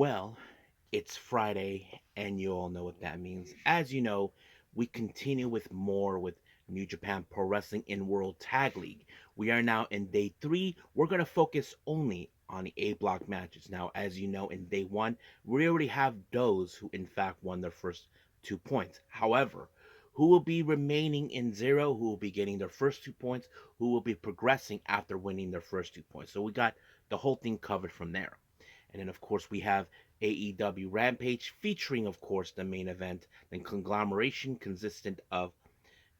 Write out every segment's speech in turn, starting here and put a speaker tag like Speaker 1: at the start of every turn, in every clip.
Speaker 1: Well, it's Friday, and you all know what that means. As you know, we continue with more with New Japan Pro Wrestling in World Tag League. We are now in day three. We're going to focus only on the A block matches. Now, as you know, in day one, we already have those who, in fact, won their first 2 points. However, who will be remaining in zero, who will be getting their first 2 points, who will be progressing after winning their first 2 points. So we got the whole thing covered from there. And then, of course, we have AEW Rampage featuring, of course, the main event, the conglomeration consistent of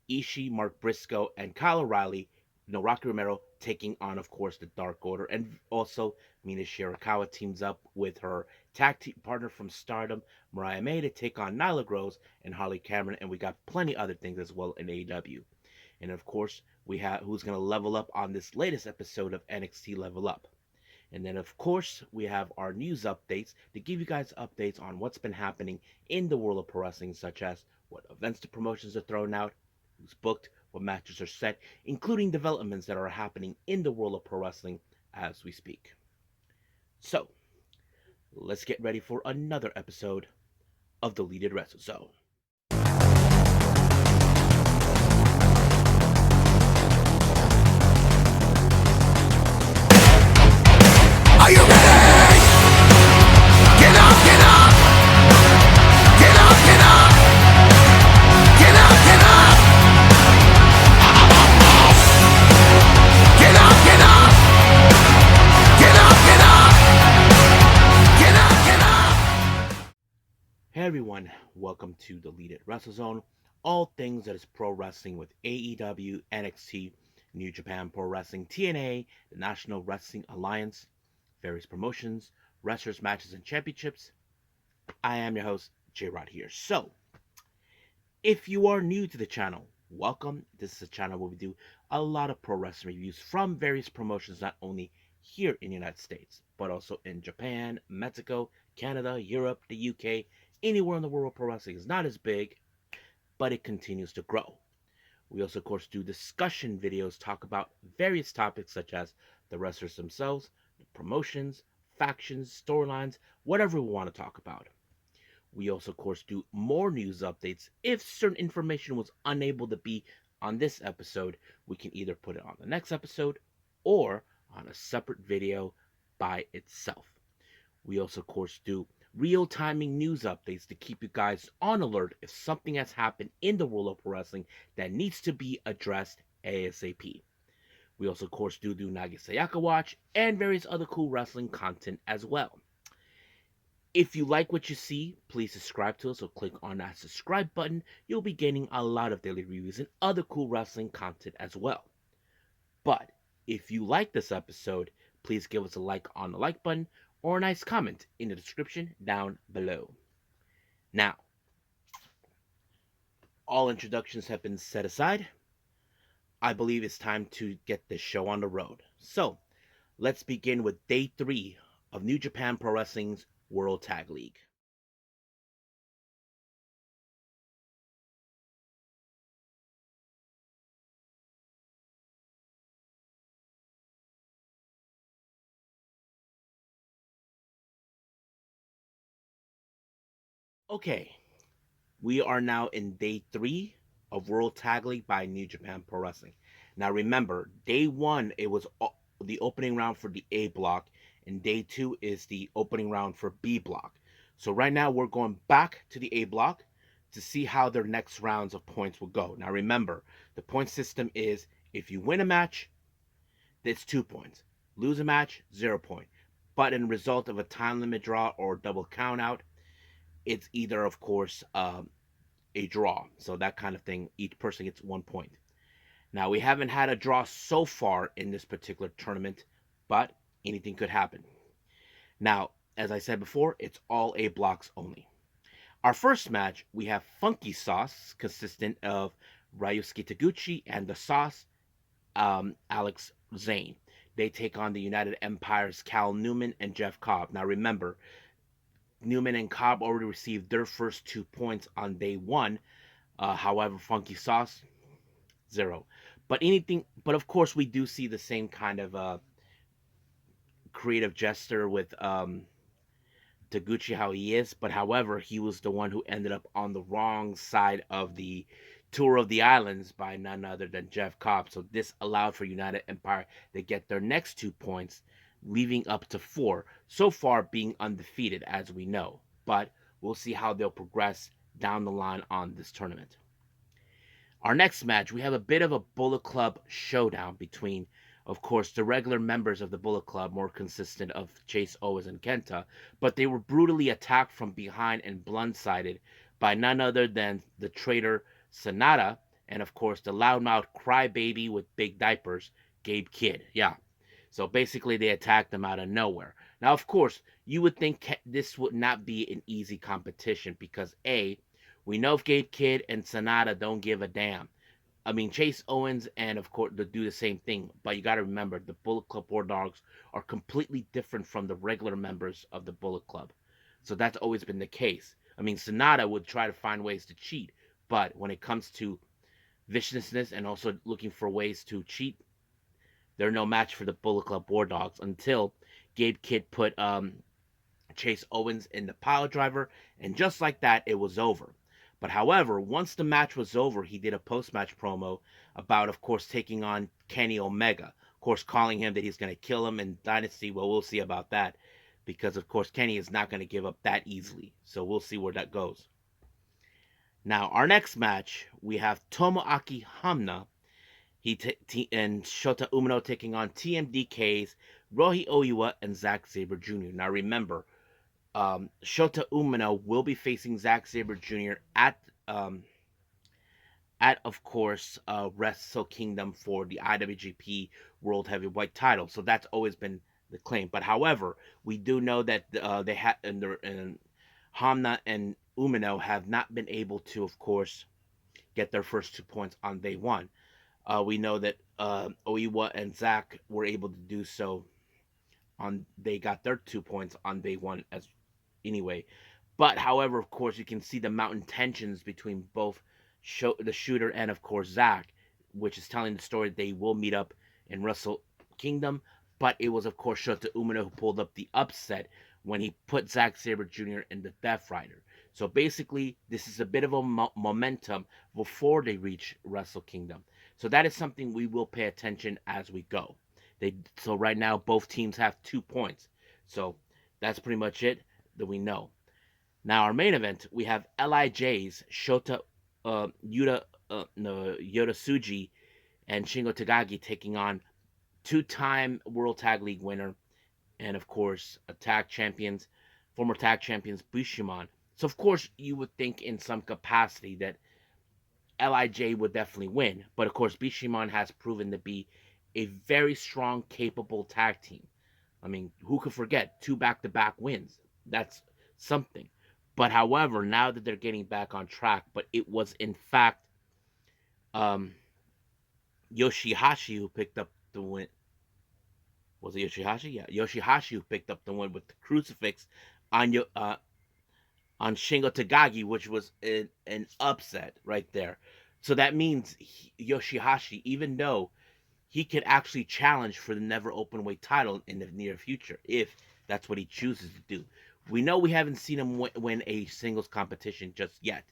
Speaker 1: Ishii, Mark Briscoe, and Kyle O'Reilly, Rocky Romero taking on, of course, the Dark Order. And also, Mina Shitakawa teams up with her tag team partner from Stardom, Mariah May, to take on Nyla Rose and Harley Cameron. And we got plenty other things as well in AEW. And of course, we have who's going to level up on this latest episode of NXT Level Up. And then, of course, we have our news updates to give you guys updates on what's been happening in the world of pro wrestling, such as what events the promotions are throwing out, who's booked, what matches are set, including developments that are happening in the world of pro wrestling as we speak. So, let's get ready for another episode of the Deleted Wrestle Zone.
Speaker 2: Are you ready? Get up, get up! Get up, get up! Get up, get up! Get up, get up! Get up, get up! Get up, get up!
Speaker 1: Hey everyone, welcome to the Deleted Wrestle Zone. All things that is pro wrestling with AEW, NXT, New Japan Pro Wrestling, TNA, the National Wrestling Alliance, various promotions, wrestlers, matches, and championships. I am your host, J Rod here. So, if you are new to the channel, welcome. This is a channel where we do a lot of pro wrestling reviews from various promotions, not only here in the United States, but also in Japan, Mexico, Canada, Europe, the UK, anywhere in the world. Pro wrestling is not as big, but it continues to grow. We also, of course, do discussion videos, talk about various topics such as the wrestlers themselves, the promotions, factions, storylines, whatever we want to talk about. We also, of course, do more news updates. If certain information was unable to be on this episode, we can either put it on the next episode or on a separate video by itself. We also, of course, do real-timing news updates to keep you guys on alert if something has happened in the world of pro wrestling that needs to be addressed ASAP. We also, of course, do Nagi Sayaka Watch and various other cool wrestling content as well. If you like what you see, please subscribe to us or click on that subscribe button. You'll be getting a lot of daily reviews and other cool wrestling content as well. But if you like this episode, please give us a like on the like button or a nice comment in the description down below. Now, all introductions have been set aside. I believe it's time to get this show on the road. So, let's begin with day three of New Japan Pro Wrestling's World Tag League. Okay, we are now in day three of World Tag League by New Japan Pro Wrestling. Now remember, day one, it was the opening round for the A block, and day two is the opening round for B block. So right now we're going back to the A block to see how their next rounds of points will go. Now remember, the point system is if you win a match, it's 2 points. Lose a match, 0 point. But in result of a time limit draw or double count out, it's either, of course, a draw. So that kind of thing, each person gets 1 point. Now, we haven't had a draw so far in this particular tournament, but anything could happen. Now, as I said before, it's all A blocks only. Our first match, we have Funky Sauce, consistent of Ryusuke Taguchi and the Sauce, Alex Zane. They take on the United Empire's Cal Newman and Jeff Cobb. Now, remember, Newman and Cobb already received their first 2 points on day one. However, Funky Sauce, 0. But of course, we do see the same kind of creative gesture with Taguchi how he is, but however, he was the one who ended up on the wrong side of the Tour of the Islands by none other than Jeff Cobb. So this allowed for United Empire to get their next 2 points, leaving up to 4, so far being undefeated as we know. But we'll see how they'll progress down the line on this tournament. Our next match, we have a bit of a Bullet Club showdown between, of course, the regular members of the Bullet Club, more consistent of Chase Owens and Kenta, but they were brutally attacked from behind and blindsided by none other than the traitor Sanada and, of course, the loudmouth crybaby with big diapers, Gabe Kidd. Yeah. So basically, they attacked them out of nowhere. Now, of course, you would think this would not be an easy competition because A, we know if Gabe Kidd and Sanada don't give a damn. I mean, Chase Owens and, of course, they do the same thing. But you got to remember, the Bullet Club War Dogs are completely different from the regular members of the Bullet Club. So that's always been the case. I mean, Sanada would try to find ways to cheat. But when it comes to viciousness and also looking for ways to cheat, they're no match for the Bullet Club War Dogs until Gabe Kidd put Chase Owens in the pile driver. And just like that, it was over. But however, once the match was over, he did a post-match promo about, of course, taking on Kenny Omega. Of course, calling him that he's going to kill him in Dynasty. Well, we'll see about that. Because, of course, Kenny is not going to give up that easily. So we'll see where that goes. Now, our next match, we have Tomoaki Hamna and Shota Umino taking on TMDK's Rohi Oiwa and Zack Sabre Jr. Now, remember, Shota Umino will be facing Zack Sabre Jr. at of course Wrestle Kingdom for the IWGP World Heavyweight Title. So that's always been the claim. But however, we do know that they had and Hamna and Umino have not been able to, of course, get their first 2 points on day one. We know that Oiwa and Zack were able to do so they got their 2 points on day one as anyway. But however, of course, you can see the mountain tensions between both the shooter and, of course, Zack, which is telling the story they will meet up in Wrestle Kingdom. But it was, of course, Shota Umino who pulled up the upset when he put Zack Sabre Jr. in the Death Rider. So basically, this is a bit of a momentum before they reach Wrestle Kingdom. So that is something we will pay attention as we go. So right now, both teams have 2 points. So that's pretty much it that we know. Now, our main event, we have LIJ's Shota Yuta Suji and Shingo Takagi taking on 2-time World Tag League winner and, of course, former tag champions Bishamon. So, of course, you would think in some capacity that LIJ would definitely win. But, of course, Bishamon has proven to be a very strong, capable tag team. I mean, who could forget 2 back-to-back wins? That's something. But however, now that they're getting back on track, but it was in fact Yoshihashi who picked up the win. Was it Yoshihashi? Yeah, Yoshihashi who picked up the win with the crucifix on Shingo Takagi, which was an upset right there. So that means Yoshihashi, even though he could actually challenge for the never openweight title in the near future, if that's what he chooses to do. We know we haven't seen him win a singles competition just yet.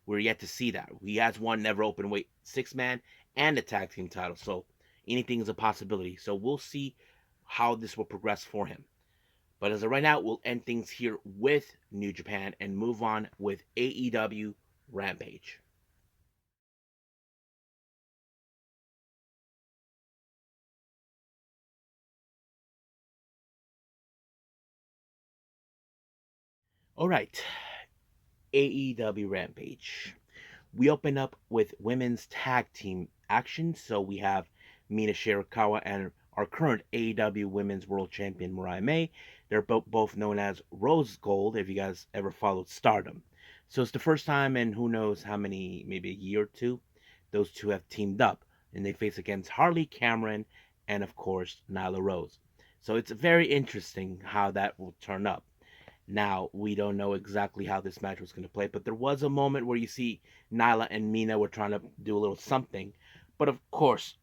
Speaker 1: We're yet to see that. He has won never openweight 6-man and a tag team title, so anything is a possibility. So we'll see how this will progress for him. But as of right now, we'll end things here with New Japan and move on with AEW Rampage. Alright, AEW Rampage. We open up with women's tag team action. So we have Mina Shitakawa and our current AEW Women's World Champion Mariah May. They're both known as Rose Gold, if you guys ever followed Stardom. So it's the first time in who knows how many, maybe a year or two, those two have teamed up. And they face against Harley Cameron and, of course, Nyla Rose. So it's very interesting how that will turn up. Now, we don't know exactly how this match was going to play, but there was a moment where you see Nyla and Mina were trying to do a little something. But of course,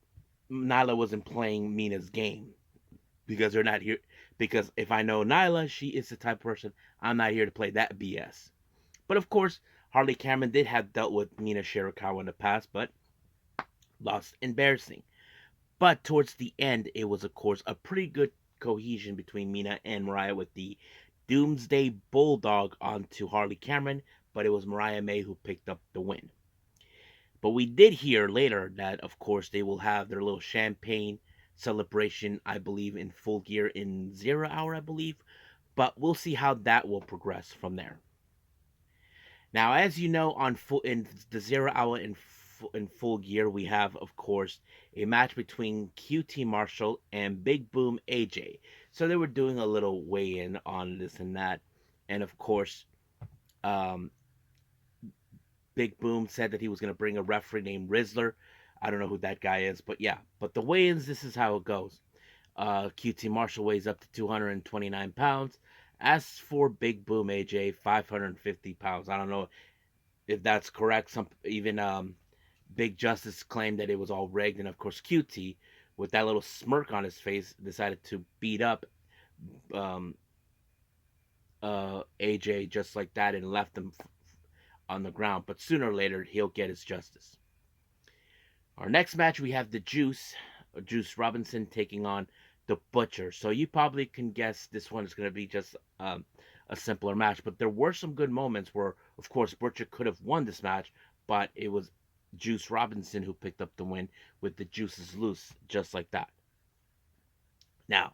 Speaker 1: Nyla wasn't playing Mina's game because they're not here. Because if I know Nyla, she is the type of person, I'm not here to play that BS. But of course, Harley Cameron did have dealt with Mina Shitakawa in the past, but lost embarrassing. But towards the end, it was, of course, a pretty good cohesion between Mina and Mariah with the Doomsday Bulldog onto Harley Cameron, but it was Mariah May who picked up the win. But we did hear later that, of course, they will have their little champagne celebration, I believe, in Full Gear in 0 Hour, I believe. But we'll see how that will progress from there. Now, as you know, in the 0 Hour in Full Gear, we have, of course, a match between QT Marshall and Big Boom AJ. So they were doing a little weigh-in on this and that, and of course, um, Big Boom said that he was going to bring a referee named Rizzler. I don't know who that guy is, but yeah. But the weigh-ins, this is how it goes. QT Marshall weighs up to 229 pounds. As for Big Boom AJ, 550 pounds. I don't know if that's correct. Some even Big Justice claimed that it was all rigged, and of course QT, with that little smirk on his face, decided to beat up um, AJ just like that and left him on the ground. But sooner or later, he'll get his justice. Our next match, we have the Juice Robinson taking on the Butcher. So you probably can guess this one is going to be just a simpler match. But there were some good moments where, of course, Butcher could have won this match, but it was Juice Robinson who picked up the win with the Juices Loose, just like that. Now,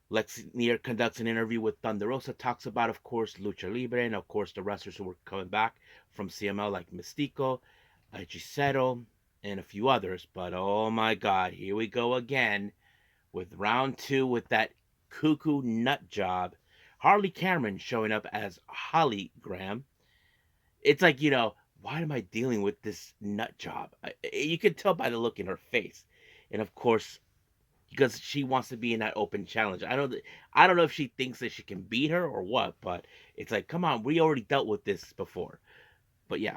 Speaker 1: Lex Neer conducts an interview with Thunder Rosa, talks about, of course, Lucha Libre, and of course the wrestlers who were coming back from CML like Mystico, Hechicero, and a few others. But oh my god, here we go again with round 2 with that cuckoo nut job. Harley Cameron showing up as Holly Graham. It's like, why am I dealing with this nut job? You could tell by the look in her face. And of course, because she wants to be in that open challenge. I don't know if she thinks that she can beat her or what, but it's like, come on, we already dealt with this before. But yeah.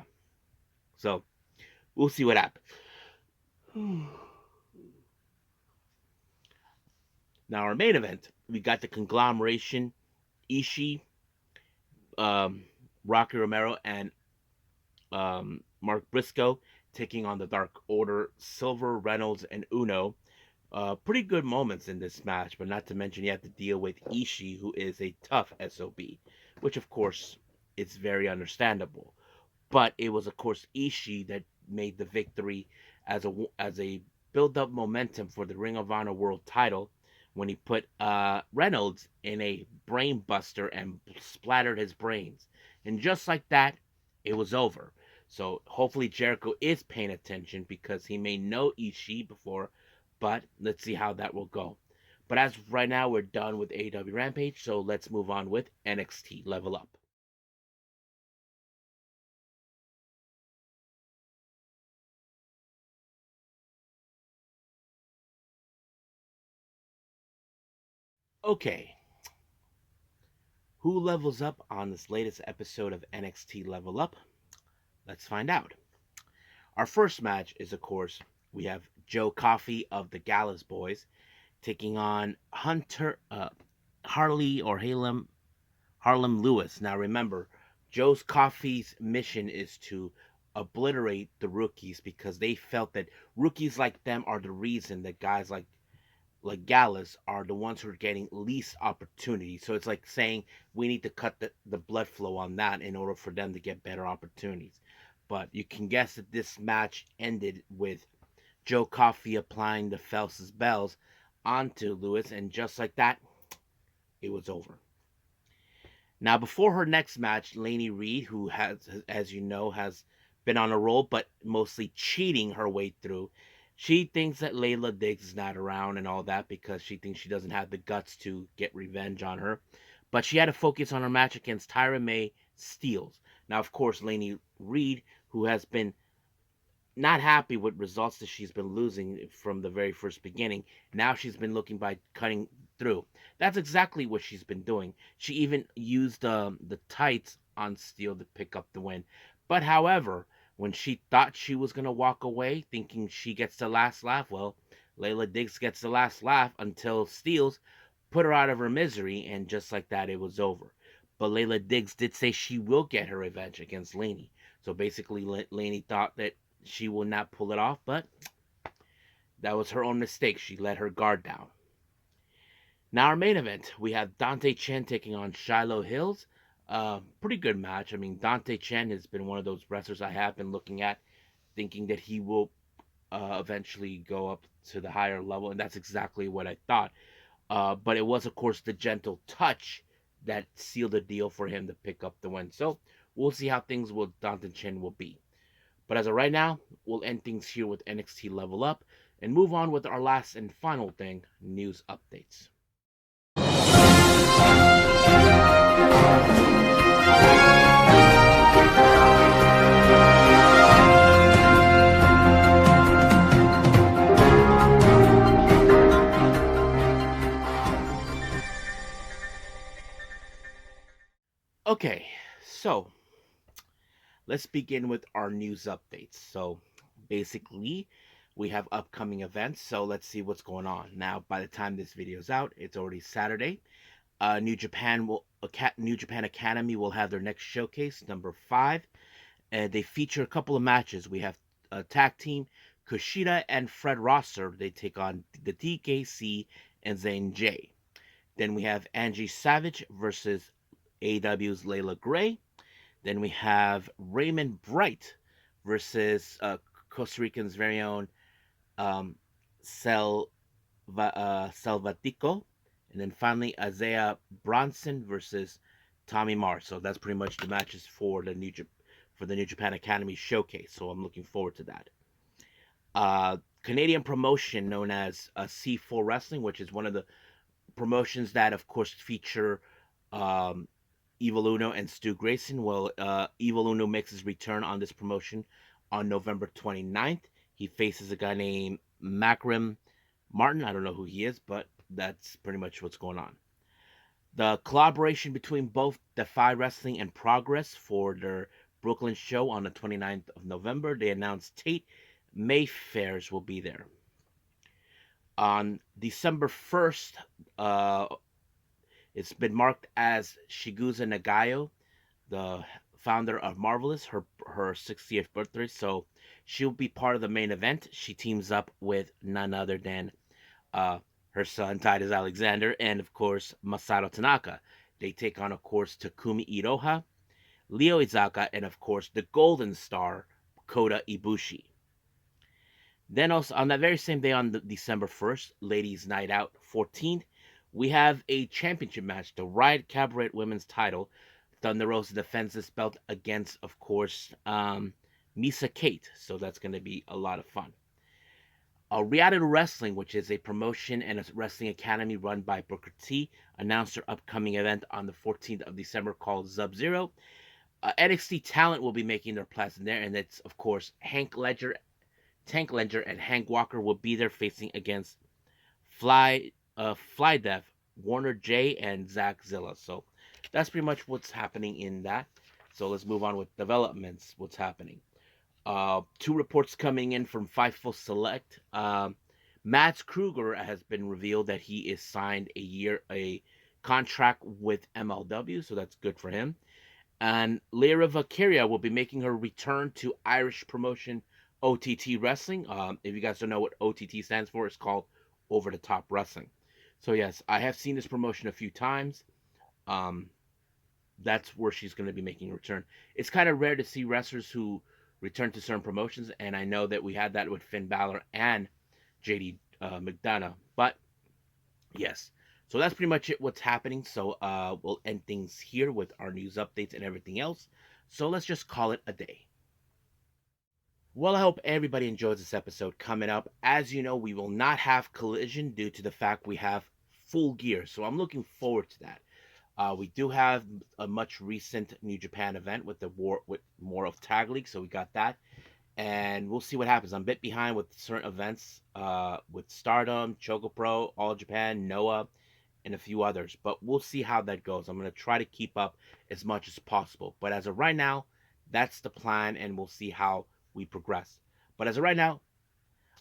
Speaker 1: So, we'll see what happens. Now, our main event, we got the Conglomeration, Ishii, Rocky Romero, and Mark Briscoe taking on the Dark Order, Silver, Reynolds, and Uno. Pretty good moments in this match, but not to mention you have to deal with Ishii, who is a tough SOB, which of course it's very understandable. But it was of course Ishii that made the victory as a build up momentum for the Ring of Honor World Title when he put Reynolds in a brain buster and splattered his brains, and just like that, it was over. So hopefully Jericho is paying attention because he may know Ishii before, but let's see how that will go. But as of right now, we're done with AEW Rampage, so let's move on with NXT Level Up. Okay, who levels up on this latest episode of NXT Level Up? Let's find out. Our first match is, of course, we have Joe Coffey of the Gallus Boys taking on Hunter Harlem Lewis. Now remember, Joe's Coffey's mission is to obliterate the rookies because they felt that rookies like them are the reason that guys like Gallus are the ones who are getting least opportunity. So it's like saying we need to cut the blood flow on that in order for them to get better opportunities. But you can guess that this match ended with Joe Coffey applying the Phelps bells onto Lewis, and just like that, it was over. Now, before her next match, Lainey Reed, who has, as you know, has been on a roll, but mostly cheating her way through, she thinks that Layla Diggs is not around and all that because she thinks she doesn't have the guts to get revenge on her. But she had to focus on her match against Tyra May Steels. Now, of course, Lainey Reed, who has been not happy with results that she's been losing from the very first beginning. Now she's been looking by cutting through. That's exactly what she's been doing. She even used the tights on Steel to pick up the win. But however, when she thought she was going to walk away, thinking she gets the last laugh, well, Layla Diggs gets the last laugh until Steels put her out of her misery, and just like that, it was over. But Layla Diggs did say she will get her revenge against Laney. So basically, Laney thought that she would not pull it off, but that was her own mistake. She let her guard down. Now, our main event, we have Dante Chen taking on Shiloh Hills. Pretty good match. I mean, Dante Chen has been one of those wrestlers I have been looking at, thinking that he will eventually go up to the higher level, and that's exactly what I thought. But it was, of course, the gentle touch that sealed the deal for him to pick up the win. So we'll see how things with Dante Chen will be. But as of right now, we'll end things here with NXT Level Up and move on with our last and final thing, news updates. Okay, so let's begin with our news updates. So basically, we have upcoming events. So let's see what's going on. Now, by the time this video is out, it's already Saturday. New Japan Academy will have their next showcase, number 5, and they feature a couple of matches. We have a tag team, Kushida and Fred Rosser. They take on the DKC and Zane J. Then we have Angie Savage versus AEW's Layla Gray. Then we have Raymond Bright versus Costa Rican's very own Salvatico. And then finally, Isaiah Bronson versus Tommy Mars. So that's pretty much the matches for the New Japan Academy showcase. So I'm looking forward to that. Canadian promotion known as C4 Wrestling, which is one of the promotions that, of course, feature Evil Uno and Stu Grayson. Well, Evil Uno makes his return on this promotion on November 29th. He faces a guy named Macrim Martin. I don't know who he is, but that's pretty much what's going on. The collaboration between both DEFY Wrestling and Progress for their Brooklyn show on the 29th of November, they announced Tate Mayfairs will be there. On December 1st, it's been marked as Shigusa Nagayo, the founder of Marvelous, her 60th birthday, so she'll be part of the main event. She teams up with none other than her son Titus Alexander and, of course, Masato Tanaka. They take on, of course, Takumi Iroha, Leo Izaka, and, of course, the Golden Star, Kota Ibushi. Then also, on that very same day, on December 1st, Ladies Night Out 14th, we have a championship match, the Riot Cabaret Women's title. Thunder Rosa defends this belt against, of course, Misa Kate. So that's going to be a lot of fun. Reality Wrestling, which is a promotion and a wrestling academy run by Booker T, announced their upcoming event on the 14th of December called Sub-Zero. NXT Talent will be making their presence there, and it's, of course, Tank Ledger, and Hank Walker will be there facing against Fly Dev, Warner J, and Zach Zilla. So that's pretty much what's happening in that. So let's move on with developments, what's happening. 2 reports coming in from Fightful Select. Mads Kruger has been revealed that he is signed a contract with MLW, so that's good for him. And Lyra Valkyria will be making her return to Irish promotion OTT Wrestling. If you guys don't know what OTT stands for, it's called Over the Top Wrestling. So yes, I have seen this promotion a few times. That's where she's going to be making a return. It's kind of rare to see wrestlers who return to certain promotions, and I know that we had that with Finn Balor and JD McDonough. But yes, so that's pretty much it. What's happening? So we'll end things here with our news updates and everything else. So let's just call it a day. Well, I hope everybody enjoys this episode. Coming up, as you know, we will not have Collision due to the fact we have Full Gear. So I'm looking forward to that. We do have a much recent New Japan event with more of Tag League, so we got that. And we'll see what happens. I'm a bit behind with certain events, with Stardom, Choco Pro, All Japan, Noah, and a few others. But we'll see how that goes. I'm going to try to keep up as much as possible. But as of right now, that's the plan, and we'll see how we progress. But as of right now,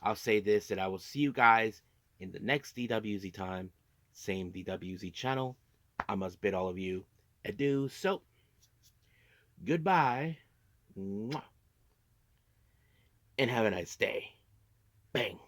Speaker 1: I'll say this, that I will see you guys in the next DWZ time. same DWZ channel. I must bid all of you adieu. So, goodbye, and have a nice day. Bang.